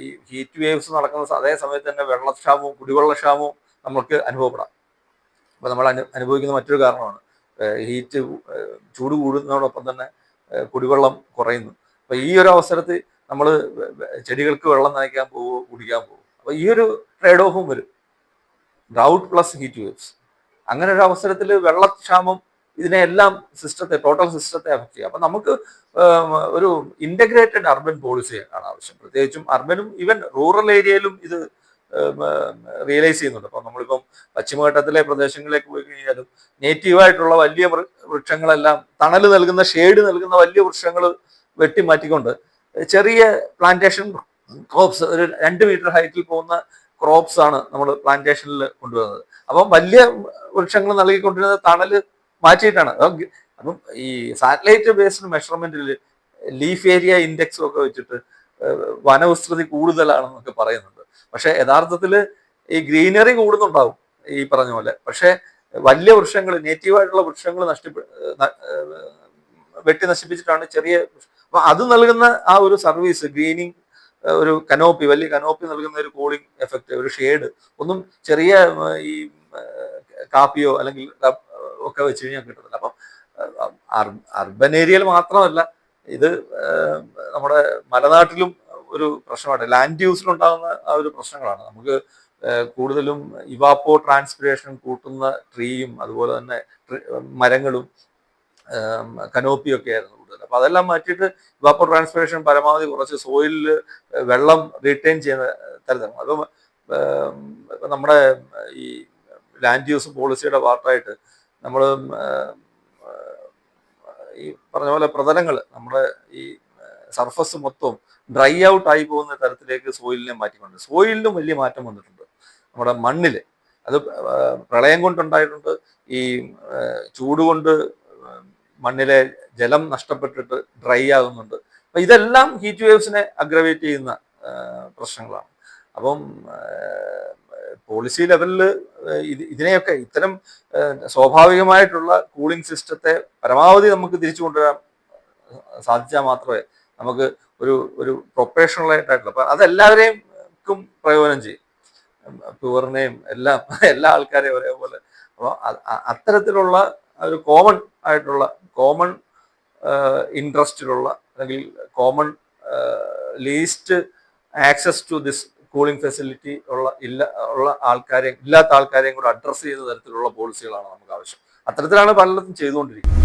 ഈ ഹീറ്റ് വേവ്സ് നടക്കുന്ന അതേ സമയത്ത് തന്നെ വെള്ളക്ഷാമവും കുടിവെള്ളക്ഷാമവും നമുക്ക് അനുഭവപ്പെടാം. അപ്പോൾ നമ്മൾ അനുഭവിക്കുന്ന മറ്റൊരു കാരണമാണ് ഹീറ്റ്, ചൂട് കൂടുന്നതോടൊപ്പം തന്നെ കുടിവെള്ളം കുറയുന്നു. അപ്പോൾ ഈ ഒരു അവസരത്തിൽ നമ്മൾ ചെടികൾക്ക് വെള്ളം നനയ്ക്കാൻ പോവുമോ കുടിക്കാൻ പോകും. അപ്പോൾ ഈ ഒരു ട്രേഡ് ഓഫും വരും, ഡ്രൗട്ട് പ്ലസ് ഹീറ്റ് വേവ്സ്. അങ്ങനെ ഒരു അവസരത്തിൽ വെള്ളക്ഷാമം ഇതിനെല്ലാം ടോട്ടൽ സിസ്റ്റത്തെ അഫക്ട് ചെയ്യും. അപ്പം നമുക്ക് ഒരു ഇൻ്റഗ്രേറ്റഡ് അർബൻ പോളിസി ആണ് ആവശ്യം. പ്രത്യേകിച്ചും അർബനും ഈവൻ റൂറൽ ഏരിയയിലും ഇത് റിയലൈസ് ചെയ്യുന്നുണ്ട്. അപ്പം നമ്മളിപ്പം പശ്ചിമഘട്ടത്തിലെ പ്രദേശങ്ങളിലേക്ക് പോയി കഴിഞ്ഞാലും നേറ്റീവായിട്ടുള്ള വലിയ വൃക്ഷങ്ങളെല്ലാം തണൽ നൽകുന്ന, ഷെയ്ഡ് നൽകുന്ന വലിയ വൃക്ഷങ്ങൾ വെട്ടിമാറ്റിക്കൊണ്ട് ചെറിയ പ്ലാന്റേഷൻ ക്രോപ്സ്, ഒരു 2 മീറ്റർ ഹൈറ്റിൽ പോകുന്ന ക്രോപ്സ് ആണ് നമ്മൾ പ്ലാന്റേഷനിൽ കൊണ്ടുവരുന്നത്. അപ്പം വലിയ വൃക്ഷങ്ങൾ നൽകിക്കൊണ്ടിരുന്നത് തണല് മാറ്റിയിട്ടാണ്. അപ്പം ഈ സാറ്റലൈറ്റ് ബേസ്ഡ് മെഷർമെന്റിൽ ലീഫ് ഏരിയ ഇൻഡെക്സും ഒക്കെ വെച്ചിട്ട് വനവിസ്തൃതി കൂടുതലാണെന്നൊക്കെ പറയുന്നുണ്ട്. പക്ഷെ യഥാർത്ഥത്തിൽ ഈ ഗ്രീനറി കൂടുന്നുണ്ടാവും ഈ പറഞ്ഞ പോലെ. പക്ഷെ വലിയ വൃക്ഷങ്ങൾ, നേറ്റീവായിട്ടുള്ള വൃക്ഷങ്ങൾ വെട്ടി നശിപ്പിച്ചിട്ടാണ് ചെറിയ. അപ്പൊ അത് നൽകുന്ന ആ ഒരു സർവീസ്, ഗ്രീനിങ്, ഒരു കനോപ്പി, വലിയ കനോപ്പി നൽകുന്ന ഒരു കൂളിംഗ് എഫക്റ്റ്, ഒരു ഷെയ്ഡ് ഒന്നും ചെറിയ ഈ കാപ്പിയോ അല്ലെങ്കിൽ ഒക്കെ വെച്ച് കഴിഞ്ഞാൽ കിട്ടുന്നില്ല. അപ്പം അർബൻ ഏരിയയിൽ മാത്രമല്ല, ഇത് നമ്മുടെ മലനാട്ടിലും ഒരു പ്രശ്നമാണ്. ലാൻഡ് യൂസിലുണ്ടാകുന്ന ആ ഒരു പ്രശ്നങ്ങളാണ്. നമുക്ക് കൂടുതലും ഇവാപ്പോ ട്രാൻസ്പിറേഷൻ കൂട്ടുന്ന ട്രീയും അതുപോലെ തന്നെ മരങ്ങളും കനോപ്പിയൊക്കെ ആയിരുന്നു കൂടുതൽ. അപ്പൊ അതെല്ലാം മാറ്റിയിട്ട് ഇവാപ്പോ ട്രാൻസ്പിറേഷൻ പരമാവധി കുറച്ച് സോയിലിൽ വെള്ളം റീറ്റെയിൻ ചെയ്യുന്ന തരത്തിലാണ്. അപ്പം നമ്മുടെ ഈ ലാൻഡ് യൂസ് പോളിസിയുടെ പാർട്ടായിട്ട് നമ്മൾ ഈ പറഞ്ഞ പോലെ പ്രതലങ്ങൾ, നമ്മുടെ ഈ സർഫസ് മൊത്തവും ഡ്രൈ ഔട്ട് ആയി പോകുന്ന തരത്തിലേക്ക് സോയിലിനെ മാറ്റിക്കൊണ്ട്, സോയിലിനും വലിയ മാറ്റം വന്നിട്ടുണ്ട് നമ്മുടെ മണ്ണിൽ. അത് പ്രളയം കൊണ്ടുണ്ടായിട്ടുണ്ട്, ഈ ചൂട് കൊണ്ട് മണ്ണിലെ ജലം നഷ്ടപ്പെട്ടിട്ട് ഡ്രൈ ആകുന്നുണ്ട്. അപ്പം ഇതെല്ലാം ഹീറ്റ് വേവ്സിനെ അഗ്രവേറ്റ് ചെയ്യുന്ന പ്രശ്നങ്ങളാണ്. അപ്പം പോളിസി ലെവലിൽ ഇതിനെയൊക്കെ, ഇത്തരം സ്വാഭാവികമായിട്ടുള്ള കൂളിംഗ് സിസ്റ്റത്തെ പരമാവധി നമുക്ക് തിരിച്ചു കൊണ്ടുവരാൻ സാധിച്ചാൽ മാത്രമേ നമുക്ക് ഒരു പ്രൊഫഷണലായിട്ടായിട്ടുള്ള, അപ്പം അതെല്ലാവരെയും പ്രയോജനം ചെയ്യും, പ്യുവറിനെയും എല്ലാ ആൾക്കാരെയും ഒരേപോലെ. അപ്പോൾ അത്തരത്തിലുള്ള ഒരു കോമൺ ആയിട്ടുള്ള, കോമൺ ഇൻട്രസ്റ്റിലുള്ള, അല്ലെങ്കിൽ common least access to this cooling facility ഉള്ള ആൾക്കാരെയും ഇല്ലാത്ത ആൾക്കാരെയും കൂടെ അഡ്രസ്സ് ചെയ്യുന്ന തരത്തിലുള്ള പോളിസികളാണ് നമുക്ക് ആവശ്യം. അത്തരത്തിലാണ് പലയിടത്തും ചെയ്തുകൊണ്ടിരിക്കുന്നത്.